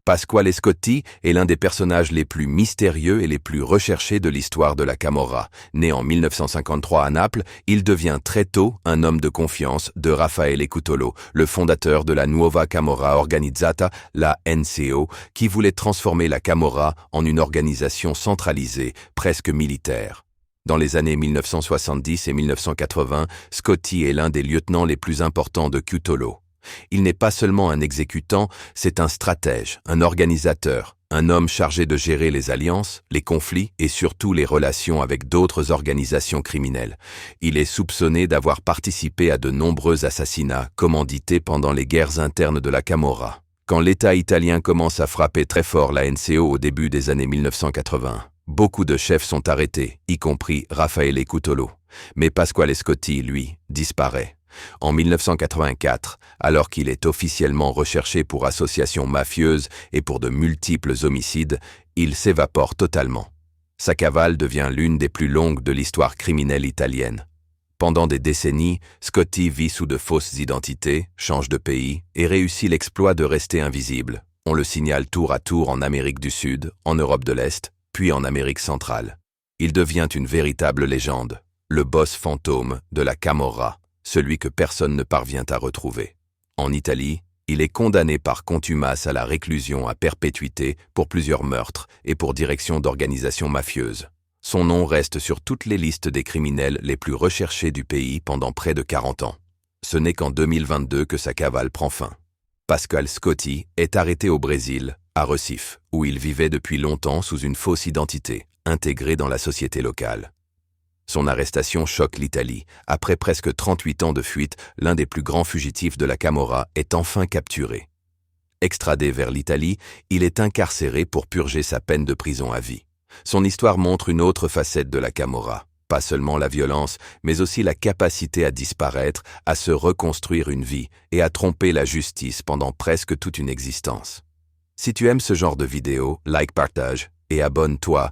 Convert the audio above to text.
Pasquale Scotti est l'un des personnages les plus mystérieux et les plus recherchés de l'histoire de la Camorra. Né en 1953 à Naples, il devient très tôt un homme de confiance de Raffaele Cutolo, le fondateur de la Nuova Camorra Organizzata, la NCO, qui voulait transformer la Camorra en une organisation centralisée, presque militaire. Dans les années 1970 et 1980, Scotti est l'un des lieutenants les plus importants de Cutolo. Il n'est pas seulement un exécutant, c'est un stratège, un organisateur, un homme chargé de gérer les alliances, les conflits et surtout les relations avec d'autres organisations criminelles. Il est soupçonné d'avoir participé à de nombreux assassinats commandités pendant les guerres internes de la Camorra. Quand l'État italien commence à frapper très fort la NCO au début des années 1980, beaucoup de chefs sont arrêtés, y compris Raffaele Cutolo. Mais Pasquale Scotti, lui, disparaît. En 1984, alors qu'il est officiellement recherché pour association mafieuse et pour de multiples homicides, il s'évapore totalement. Sa cavale devient l'une des plus longues de l'histoire criminelle italienne. Pendant des décennies, Scotti vit sous de fausses identités, change de pays et réussit l'exploit de rester invisible. On le signale tour à tour en Amérique du Sud, en Europe de l'Est, puis en Amérique centrale. Il devient une véritable légende, le boss fantôme de la Camorra, celui que personne ne parvient à retrouver. En Italie, il est condamné par contumace à la réclusion à perpétuité pour plusieurs meurtres et pour direction d'organisations mafieuses. Son nom reste sur toutes les listes des criminels les plus recherchés du pays pendant près de 40 ans. Ce n'est qu'en 2022 que sa cavale prend fin. Pasquale Scotti est arrêté au Brésil, à Recife, où il vivait depuis longtemps sous une fausse identité, intégré dans la société locale. Son arrestation choque l'Italie. Après presque 38 ans de fuite, l'un des plus grands fugitifs de la Camorra est enfin capturé. Extradé vers l'Italie, il est incarcéré pour purger sa peine de prison à vie. Son histoire montre une autre facette de la Camorra. Pas seulement la violence, mais aussi la capacité à disparaître, à se reconstruire une vie et à tromper la justice pendant presque toute une existence. Si tu aimes ce genre de vidéo, like, partage et abonne-toi.